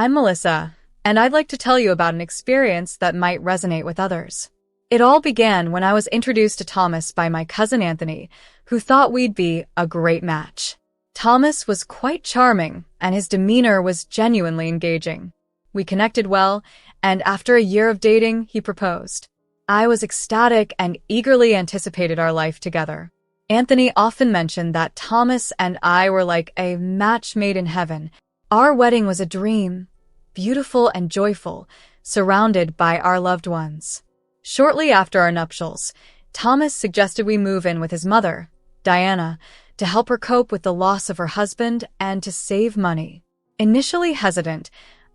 I'm Melissa, and I'd like to tell you about an experience that might resonate with others. It all began when I was introduced to Thomas by my cousin Anthony, who thought we'd be a great match. Thomas was quite charming, and his demeanor was genuinely engaging. We connected well, and after a year of dating, he proposed. I was ecstatic and eagerly anticipated our life together. Anthony often mentioned that Thomas and I were like a match made in heaven. Our wedding was a dream, beautiful and joyful, surrounded by our loved ones. Shortly after our nuptials, Thomas suggested we move in with his mother, Diana, to help her cope with the loss of her husband and to save money. Initially hesitant,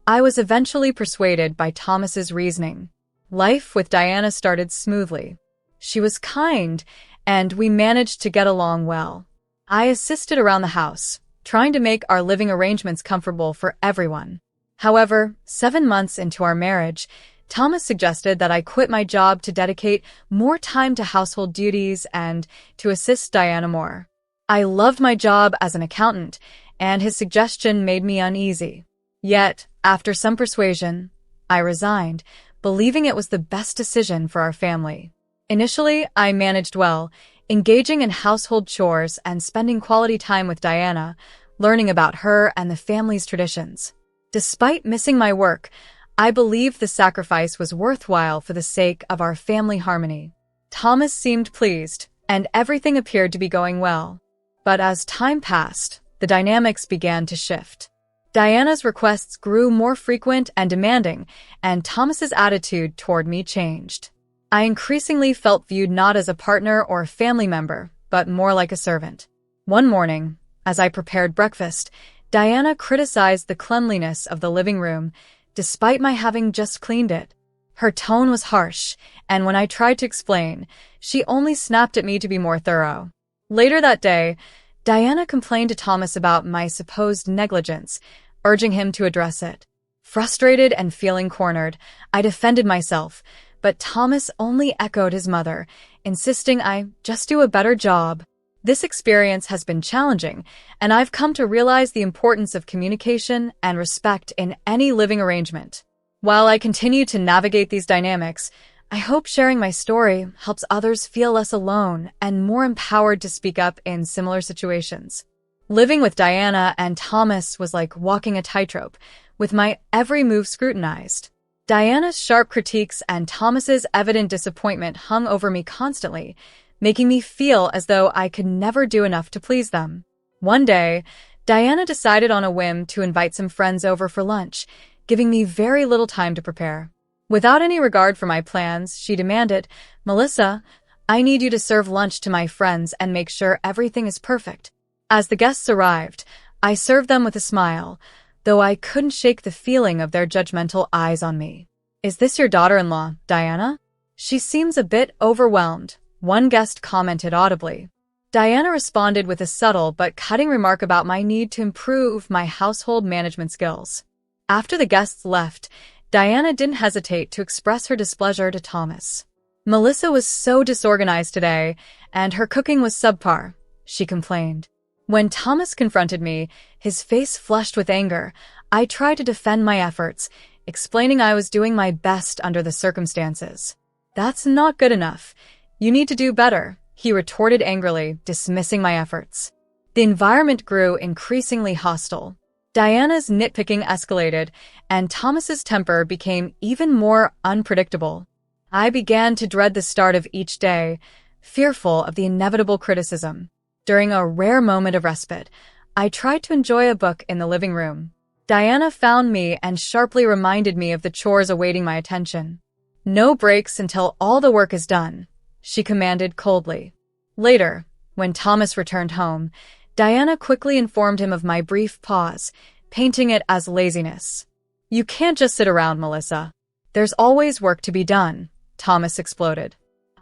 I was eventually persuaded by Thomas's reasoning. Life with Diana started smoothly. She was kind, and we managed to get along well. I assisted around the house, trying to make our living arrangements comfortable for everyone. However, 7 months into our marriage, Thomas suggested that I quit my job to dedicate more time to household duties and to assist Diana more. I loved my job as an accountant, and his suggestion made me uneasy. Yet, after some persuasion, I resigned, believing it was the best decision for our family. Initially, I managed well, engaging in household chores and spending quality time with Diana, learning about her and the family's traditions. Despite missing my work, I believed the sacrifice was worthwhile for the sake of our family harmony. Thomas seemed pleased, and everything appeared to be going well. But as time passed, the dynamics began to shift. Diana's requests grew more frequent and demanding, and Thomas's attitude toward me changed. I increasingly felt viewed not as a partner or a family member, but more like a servant. One morning, as I prepared breakfast, Diana criticized the cleanliness of the living room, despite my having just cleaned it. Her tone was harsh, and when I tried to explain, she only snapped at me to be more thorough. Later that day, Diana complained to Thomas about my supposed negligence, urging him to address it. Frustrated and feeling cornered, I defended myself, but Thomas only echoed his mother, insisting I just do a better job. This experience has been challenging, and I've come to realize the importance of communication and respect in any living arrangement. While I continue to navigate these dynamics, I hope sharing my story helps others feel less alone and more empowered to speak up in similar situations. Living with Diana and Thomas was like walking a tightrope, with my every move scrutinized. Diana's sharp critiques and Thomas's evident disappointment hung over me constantly, making me feel as though I could never do enough to please them. One day, Diana decided on a whim to invite some friends over for lunch, giving me very little time to prepare. Without any regard for my plans, she demanded, "Melissa, I need you to serve lunch to my friends and make sure everything is perfect." As the guests arrived, I served them with a smile, though I couldn't shake the feeling of their judgmental eyes on me. "Is this your daughter-in-law, Diana? She seems a bit overwhelmed," one guest commented audibly. Diana responded with a subtle but cutting remark about my need to improve my household management skills. After the guests left, Diana didn't hesitate to express her displeasure to Thomas. "Melissa was so disorganized today, and her cooking was subpar," she complained. When Thomas confronted me, his face flushed with anger, I tried to defend my efforts, explaining I was doing my best under the circumstances. "That's not good enough. You need to do better," he retorted angrily, dismissing my efforts. The environment grew increasingly hostile. Diana's nitpicking escalated, and Thomas's temper became even more unpredictable. I began to dread the start of each day, fearful of the inevitable criticism. During a rare moment of respite, I tried to enjoy a book in the living room. Diana found me and sharply reminded me of the chores awaiting my attention. "No breaks until all the work is done," she commanded coldly. Later, when Thomas returned home, Diana quickly informed him of my brief pause, painting it as laziness. "You can't just sit around, Melissa. There's always work to be done," Thomas exploded.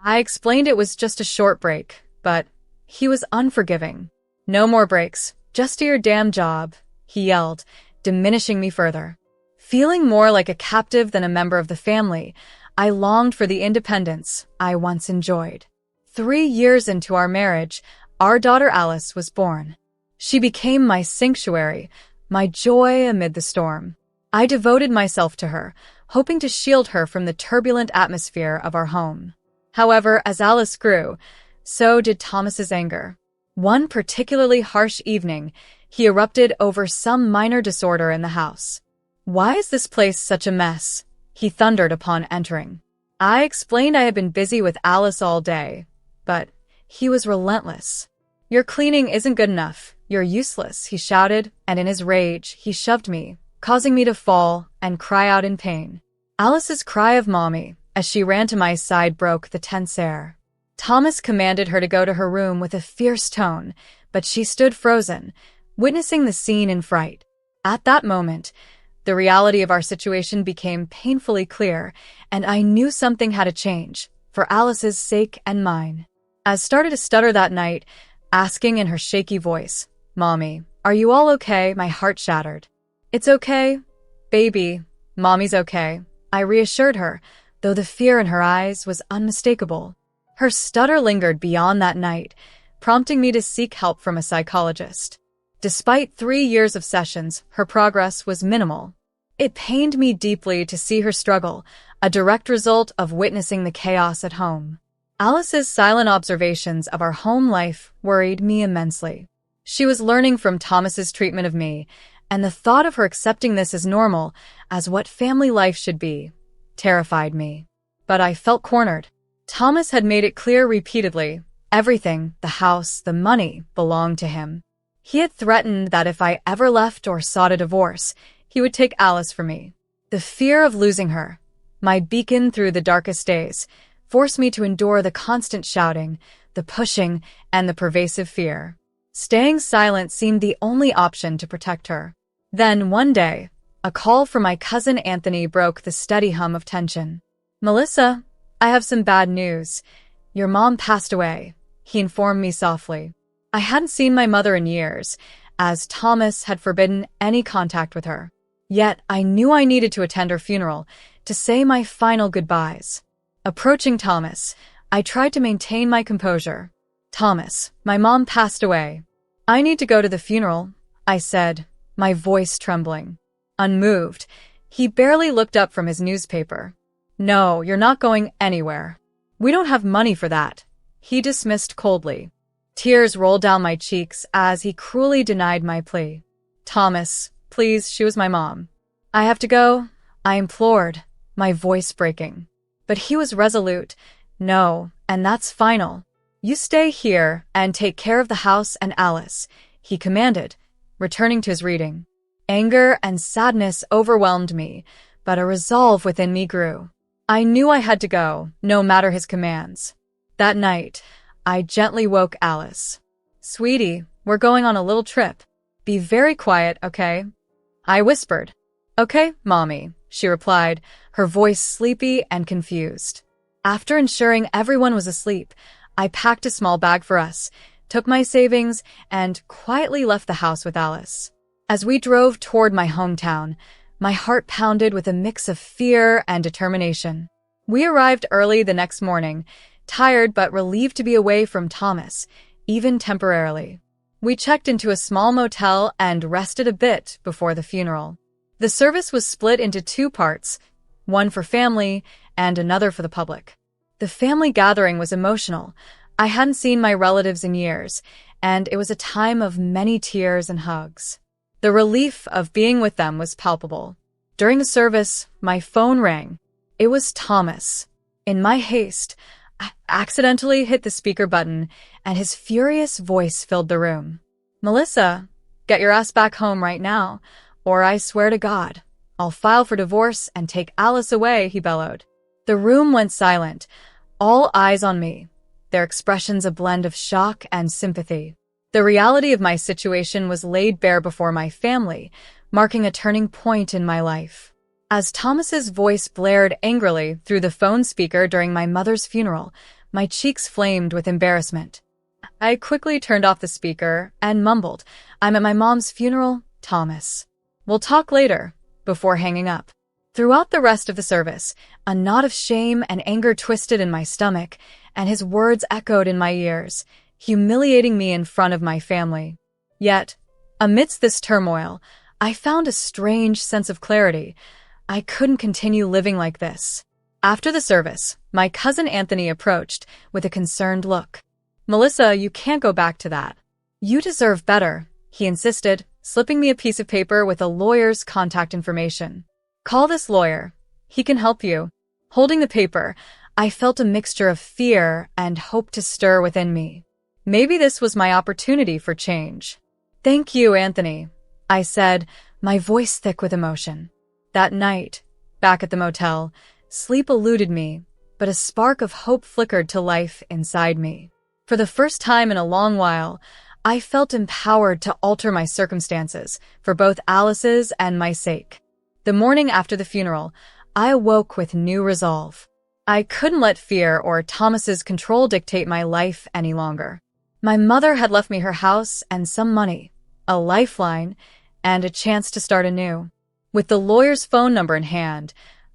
I explained it was just a short break, but he was unforgiving. "No more breaks. Just do your damn job," he yelled, diminishing me further. Feeling more like a captive than a member of the family, I longed for the independence I once enjoyed. 3 years into our marriage, our daughter Alice was born. She became my sanctuary, my joy amid the storm. I devoted myself to her, hoping to shield her from the turbulent atmosphere of our home. However, as Alice grew, so did Thomas's anger. One particularly harsh evening, he erupted over some minor disorder in the house. "Why is this place such a mess?" he thundered upon entering. I explained I had been busy with Alice all day, but he was relentless. "Your cleaning isn't good enough. You're useless," he shouted, and in his rage, he shoved me, causing me to fall and cry out in pain. Alice's cry of "Mommy," as she ran to my side, broke the tense air. Thomas commanded her to go to her room with a fierce tone, but she stood frozen, witnessing the scene in fright. At that moment, the reality of our situation became painfully clear, and I knew something had to change, for Alice's sake and mine. I started to stutter that night, asking in her shaky voice, "Mommy, are you all okay?" My heart shattered. "It's okay, baby. Mommy's okay," I reassured her, though the fear in her eyes was unmistakable. Her stutter lingered beyond that night, prompting me to seek help from a psychologist. Despite 3 years of sessions, her progress was minimal. It pained me deeply to see her struggle, a direct result of witnessing the chaos at home. Alice's silent observations of our home life worried me immensely. She was learning from Thomas's treatment of me, and the thought of her accepting this as normal, as what family life should be, terrified me. But I felt cornered. Thomas had made it clear repeatedly, everything, the house, the money, belonged to him. He had threatened that if I ever left or sought a divorce, he would take Alice from me. The fear of losing her, my beacon through the darkest days, forced me to endure the constant shouting, the pushing, and the pervasive fear. Staying silent seemed the only option to protect her. Then, one day, a call from my cousin Anthony broke the steady hum of tension. "Melissa, I have some bad news. Your mom passed away," he informed me softly. I hadn't seen my mother in years, as Thomas had forbidden any contact with her. Yet I knew I needed to attend her funeral, to say my final goodbyes. Approaching Thomas, I tried to maintain my composure. "Thomas, my mom passed away. I need to go to the funeral," I said, my voice trembling. Unmoved, he barely looked up from his newspaper. "No, you're not going anywhere. We don't have money for that," he dismissed coldly. Tears rolled down my cheeks as he cruelly denied my plea. "Thomas, please, she was my mom. I have to go," I implored, my voice breaking. But he was resolute. "No, and that's final. You stay here and take care of the house and Alice," he commanded, returning to his reading. Anger and sadness overwhelmed me, but a resolve within me grew. I knew I had to go, no matter his commands. That night, I gently woke Alice. "Sweetie, we're going on a little trip. Be very quiet, okay?" I whispered. "Okay, Mommy," she replied, her voice sleepy and confused. After ensuring everyone was asleep, I packed a small bag for us, took my savings, and quietly left the house with Alice. As we drove toward my hometown, my heart pounded with a mix of fear and determination. We arrived early the next morning, tired but relieved to be away from Thomas, even temporarily. We checked into a small motel and rested a bit before the funeral. The service was split into 2 parts, one for family and another for the public. The family gathering was emotional. I hadn't seen my relatives in years, and it was a time of many tears and hugs. The relief of being with them was palpable. During the service, my phone rang. It was Thomas. In my haste, I accidentally hit the speaker button, and his furious voice filled the room. "Melissa, get your ass back home right now, or I swear to God, I'll file for divorce and take Alice away," he bellowed. The room went silent, all eyes on me, their expressions a blend of shock and sympathy. The reality of my situation was laid bare before my family, marking a turning point in my life. As Thomas's voice blared angrily through the phone speaker during my mother's funeral, my cheeks flamed with embarrassment. I quickly turned off the speaker and mumbled, "I'm at my mom's funeral, Thomas. We'll talk later," before hanging up. Throughout the rest of the service, a knot of shame and anger twisted in my stomach, and his words echoed in my ears, humiliating me in front of my family. Yet, amidst this turmoil, I found a strange sense of clarity. I couldn't continue living like this. After the service, my cousin Anthony approached with a concerned look. "Melissa, you can't go back to that. You deserve better," he insisted, slipping me a piece of paper with a lawyer's contact information. "Call this lawyer. He can help you." Holding the paper, I felt a mixture of fear and hope to stir within me. Maybe this was my opportunity for change. "Thank you, Anthony," I said, my voice thick with emotion. That night, back at the motel, sleep eluded me, but a spark of hope flickered to life inside me. For the first time in a long while, I felt empowered to alter my circumstances for both Alice's and my sake. The morning after the funeral, I awoke with new resolve. I couldn't let fear or Thomas's control dictate my life any longer. My mother had left me her house and some money, a lifeline, and a chance to start anew. With the lawyer's phone number in hand,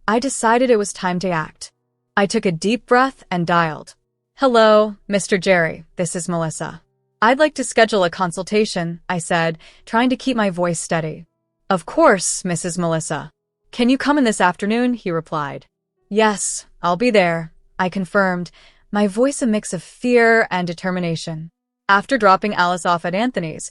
I decided it was time to act. I took a deep breath and dialed. "Hello, Mr. Jerry, this is Melissa. I'd like to schedule a consultation," I said, trying to keep my voice steady. "Of course, Mrs. Melissa. Can you come in this afternoon?" he replied. "Yes, I'll be there," I confirmed, my voice a mix of fear and determination. After dropping Alice off at Anthony's,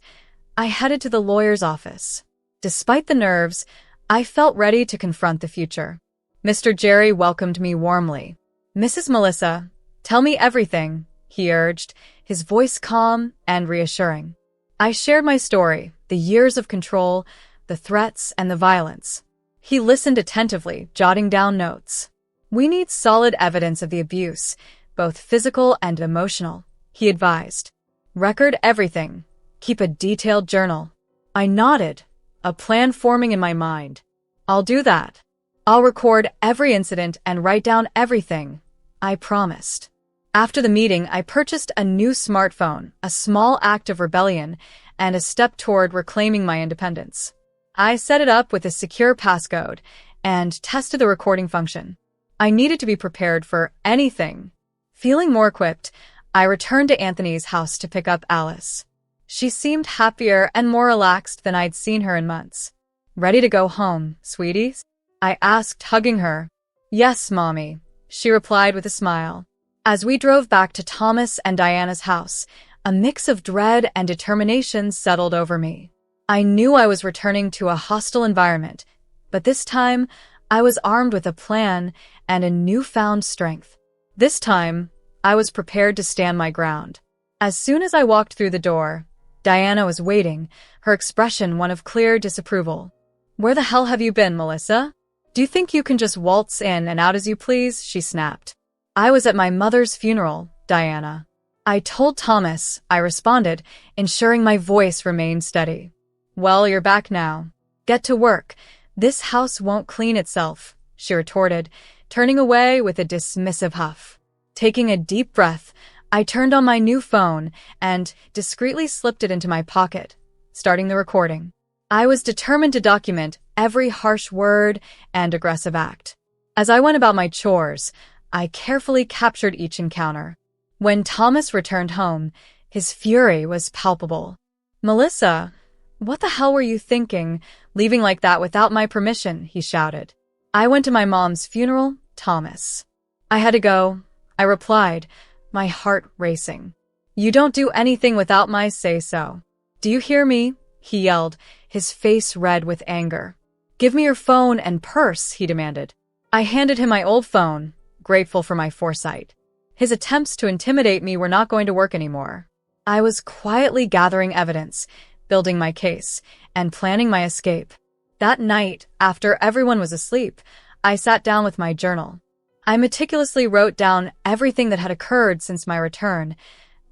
I headed to the lawyer's office. Despite the nerves, I felt ready to confront the future. Mr. Jerry welcomed me warmly. "Mrs. Melissa, tell me everything," he urged, his voice calm and reassuring. I shared my story, the years of control, the threats, and the violence. He listened attentively, jotting down notes. "We need solid evidence of the abuse, both physical and emotional," he advised. "Record everything. Keep a detailed journal." I nodded, a plan forming in my mind. "I'll do that. I'll record every incident and write down everything," I promised. After the meeting, I purchased a new smartphone, a small act of rebellion, and a step toward reclaiming my independence. I set it up with a secure passcode and tested the recording function. I needed to be prepared for anything. Feeling more equipped, I returned to Anthony's house to pick up Alice. She seemed happier and more relaxed than I'd seen her in months. "Ready to go home, sweeties?" I asked, hugging her. "Yes, Mommy," she replied with a smile. As we drove back to Thomas and Diana's house, a mix of dread and determination settled over me. I knew I was returning to a hostile environment, but this time I was armed with a plan and a newfound strength. This time, I was prepared to stand my ground. As soon as I walked through the door, Diana was waiting, her expression one of clear disapproval. "Where the hell have you been, Melissa? Do you think you can just waltz in and out as you please?" she snapped. "I was at my mother's funeral, Diana." "I told Thomas," I responded, ensuring my voice remained steady. "Well, you're back now. Get to work. This house won't clean itself," she retorted, turning away with a dismissive huff. Taking a deep breath, I turned on my new phone and discreetly slipped it into my pocket, starting the recording. I was determined to document every harsh word and aggressive act. As I went about my chores, I carefully captured each encounter. When Thomas returned home, his fury was palpable. "Melissa, what the hell were you thinking, leaving like that without my permission?" he shouted. "I went to my mom's funeral, Thomas." "I had to go," I replied, my heart racing. "You don't do anything without my say-so. Do you hear me?" he yelled, his face red with anger. "Give me your phone and purse," he demanded. I handed him my old phone, grateful for my foresight. His attempts to intimidate me were not going to work anymore. I was quietly gathering evidence, building my case, and planning my escape. That night, after everyone was asleep, I sat down with my journal. I meticulously wrote down everything that had occurred since my return,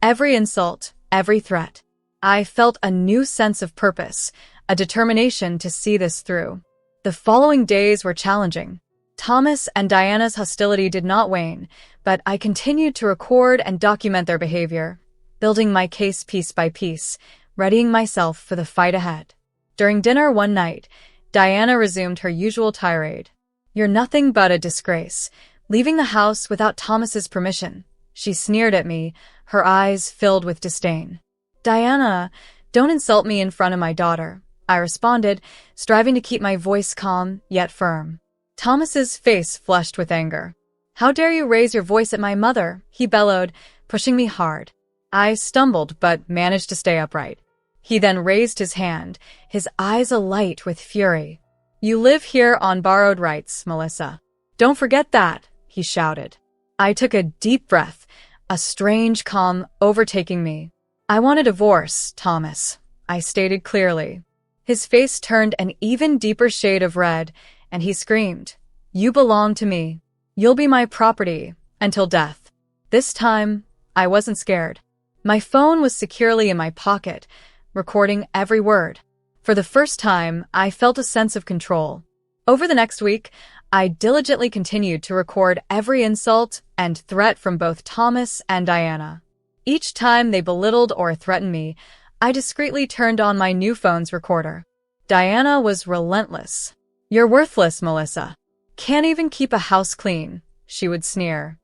every insult, every threat. I felt a new sense of purpose, a determination to see this through. The following days were challenging. Thomas and Diana's hostility did not wane, but I continued to record and document their behavior, building my case piece by piece, readying myself for the fight ahead. During dinner one night, Diana resumed her usual tirade. "You're nothing but a disgrace, leaving the house without Thomas's permission." She sneered at me, her eyes filled with disdain. "Diana, don't insult me in front of my daughter," I responded, striving to keep my voice calm yet firm. Thomas's face flushed with anger. "How dare you raise your voice at my mother?" he bellowed, pushing me hard. I stumbled but managed to stay upright. He then raised his hand, his eyes alight with fury. "You live here on borrowed rights, Melissa. Don't forget that," he shouted. I took a deep breath, a strange calm overtaking me. "I want a divorce, Thomas," I stated clearly. His face turned an even deeper shade of red, and he screamed, "You belong to me. You'll be my property until death." This time, I wasn't scared. My phone was securely in my pocket, recording every word. For the first time, I felt a sense of control. Over the next week, I diligently continued to record every insult and threat from both Thomas and Diana. Each time they belittled or threatened me, I discreetly turned on my new phone's recorder. Diana was relentless. "You're worthless, Melissa. Can't even keep a house clean," she would sneer.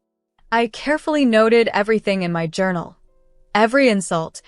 I carefully noted everything in my journal. Every insult,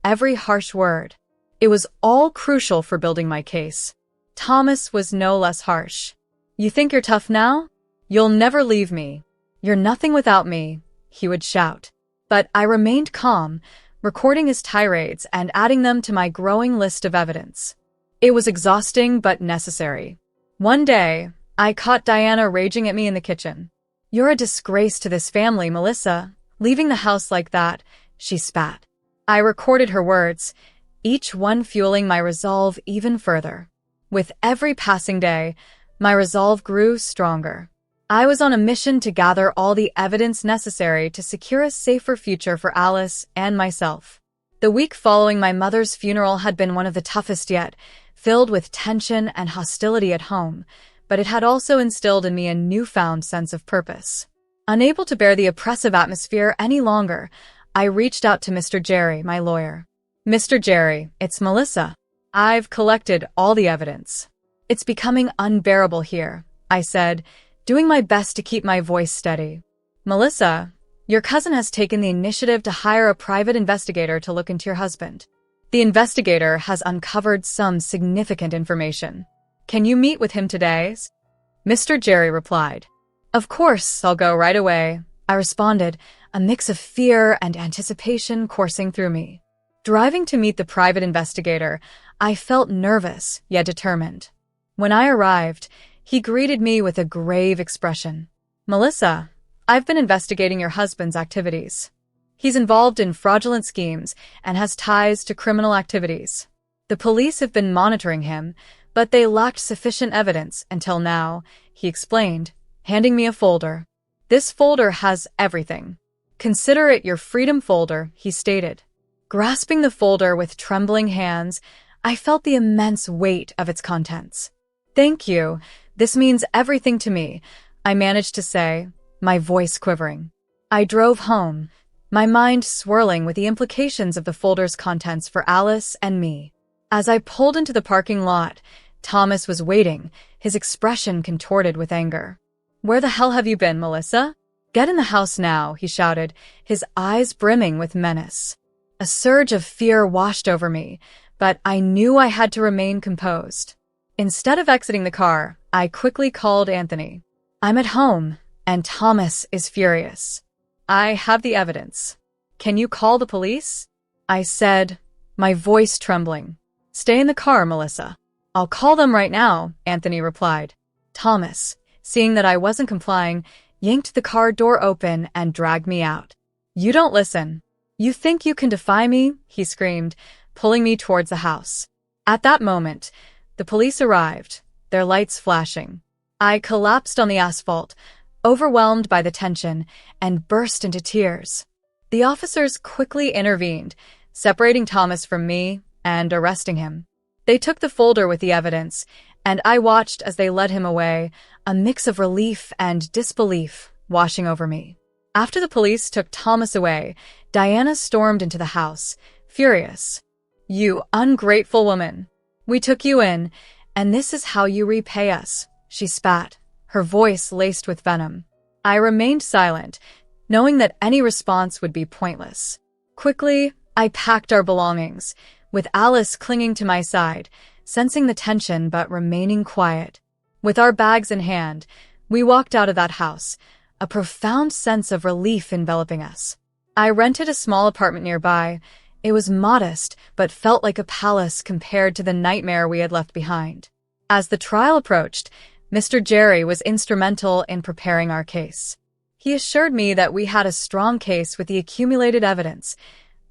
every harsh word. It was all crucial for building my case. Thomas was no less harsh. "You think you're tough now? You'll never leave me. You're nothing without me," he would shout. But I remained calm, recording his tirades and adding them to my growing list of evidence. It was exhausting but necessary. One day, I caught Diana raging at me in the kitchen. "You're a disgrace to this family, Melissa. Leaving the house like that," she spat. I recorded her words, each one fueling my resolve even further. With every passing day, my resolve grew stronger. I was on a mission to gather all the evidence necessary to secure a safer future for Alice and myself. The week following my mother's funeral had been one of the toughest yet, filled with tension and hostility at home, but it had also instilled in me a newfound sense of purpose. Unable to bear the oppressive atmosphere any longer, I reached out to Mr. Jerry, my lawyer. "Mr. Jerry, it's Melissa. I've collected all the evidence. It's becoming unbearable here," I said, doing my best to keep my voice steady. "Melissa, your cousin has taken the initiative to hire a private investigator to look into your husband. The investigator has uncovered some significant information. Can you meet with him today?" Mr. Jerry replied. "Of course, I'll go right away," I responded, a mix of fear and anticipation coursing through me. Driving to meet the private investigator, I felt nervous yet determined. When I arrived, he greeted me with a grave expression. "Melissa, I've been investigating your husband's activities. He's involved in fraudulent schemes and has ties to criminal activities. The police have been monitoring him, but they lacked sufficient evidence until now," he explained, handing me a folder. "This folder has everything. Consider it your freedom folder," he stated. Grasping the folder with trembling hands, I felt the immense weight of its contents. "Thank you. This means everything to me," I managed to say, my voice quivering. I drove home, my mind swirling with the implications of the folder's contents for Alice and me. As I pulled into the parking lot, Thomas was waiting, his expression contorted with anger. "Where the hell have you been, Melissa? Get in the house now," he shouted, his eyes brimming with menace. A surge of fear washed over me, but I knew I had to remain composed. Instead of exiting the car, I quickly called Anthony. "I'm at home, and Thomas is furious. I have the evidence. Can you call the police?" I said, my voice trembling. "Stay in the car, Melissa. I'll call them right now," Anthony replied. Thomas, seeing that I wasn't complying, yanked the car door open and dragged me out. "You don't listen. You think you can defy me?" he screamed, pulling me towards the house. At that moment, the police arrived, their lights flashing. I collapsed on the asphalt, overwhelmed by the tension, and burst into tears. The officers quickly intervened, separating Thomas from me and arresting him. They took the folder with the evidence, and I watched as they led him away, a mix of relief and disbelief washing over me. After the police took Thomas away, Diana stormed into the house, furious. "You ungrateful woman. We took you in, and this is how you repay us," she spat, her voice laced with venom. I remained silent, knowing that any response would be pointless. Quickly, I packed our belongings, with Alice clinging to my side, sensing the tension but remaining quiet. With our bags in hand, we walked out of that house, a profound sense of relief enveloping us. I rented a small apartment nearby. It was modest, but felt like a palace compared to the nightmare we had left behind. As the trial approached, Mr. Jerry was instrumental in preparing our case. He assured me that we had a strong case with the accumulated evidence,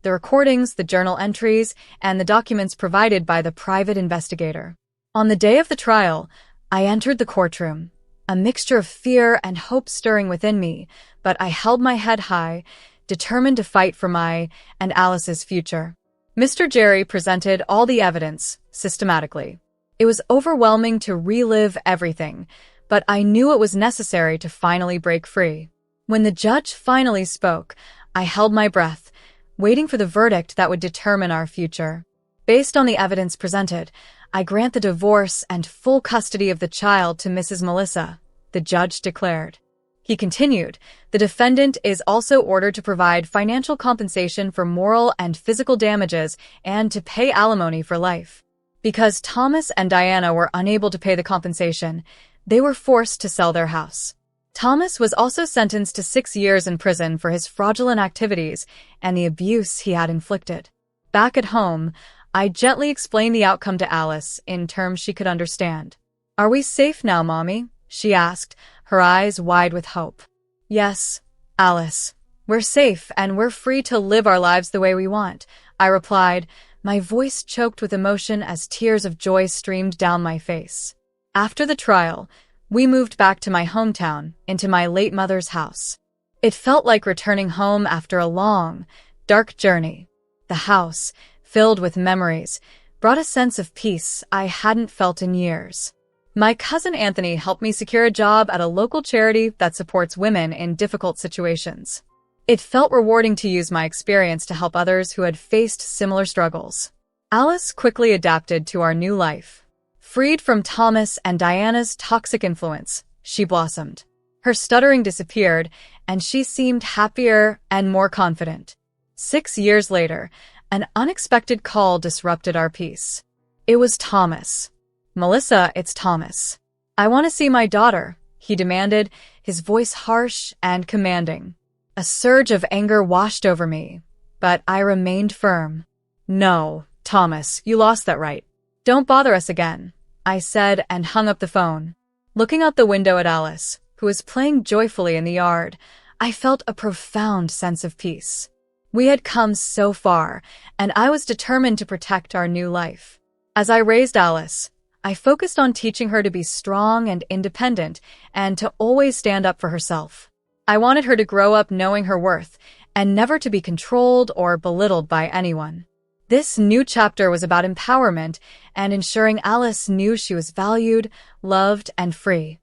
the recordings, the journal entries, and the documents provided by the private investigator. On the day of the trial, I entered the courtroom, a mixture of fear and hope stirring within me, but I held my head high, determined to fight for my and Alice's future. Mr. Jerry presented all the evidence systematically. It was overwhelming to relive everything, but I knew it was necessary to finally break free. When the judge finally spoke, I held my breath, waiting for the verdict that would determine our future. Based on the evidence presented, I grant the divorce and full custody of the child to Mrs. Melissa, the judge declared. He continued, the defendant is also ordered to provide financial compensation for moral and physical damages and to pay alimony for life. Because Thomas and Diana were unable to pay the compensation, they were forced to sell their house. Thomas was also sentenced to 6 years in prison for his fraudulent activities and the abuse he had inflicted. Back at home, I gently explained the outcome to Alice in terms she could understand. "Are we safe now, Mommy?" she asked, her eyes wide with hope. "Yes, Alice. We're safe and we're free to live our lives the way we want," I replied, my voice choked with emotion as tears of joy streamed down my face. After the trial, we moved back to my hometown, into my late mother's house. It felt like returning home after a long, dark journey. The house, filled with memories, brought a sense of peace I hadn't felt in years. My cousin Anthony helped me secure a job at a local charity that supports women in difficult situations. It felt rewarding to use my experience to help others who had faced similar struggles. Alice quickly adapted to our new life. Freed from Thomas and Diana's toxic influence, she blossomed. Her stuttering disappeared, and she seemed happier and more confident. 6 years later, an unexpected call disrupted our peace. It was Thomas. "Melissa, it's Thomas. I want to see my daughter," he demanded, his voice harsh and commanding. A surge of anger washed over me, but I remained firm. "No, Thomas, you lost that right. Don't bother us again," I said and hung up the phone. Looking out the window at Alice, who was playing joyfully in the yard, I felt a profound sense of peace. We had come so far, and I was determined to protect our new life. As I raised Alice, I focused on teaching her to be strong and independent and to always stand up for herself. I wanted her to grow up knowing her worth and never to be controlled or belittled by anyone. This new chapter was about empowerment and ensuring Alice knew she was valued, loved, and free.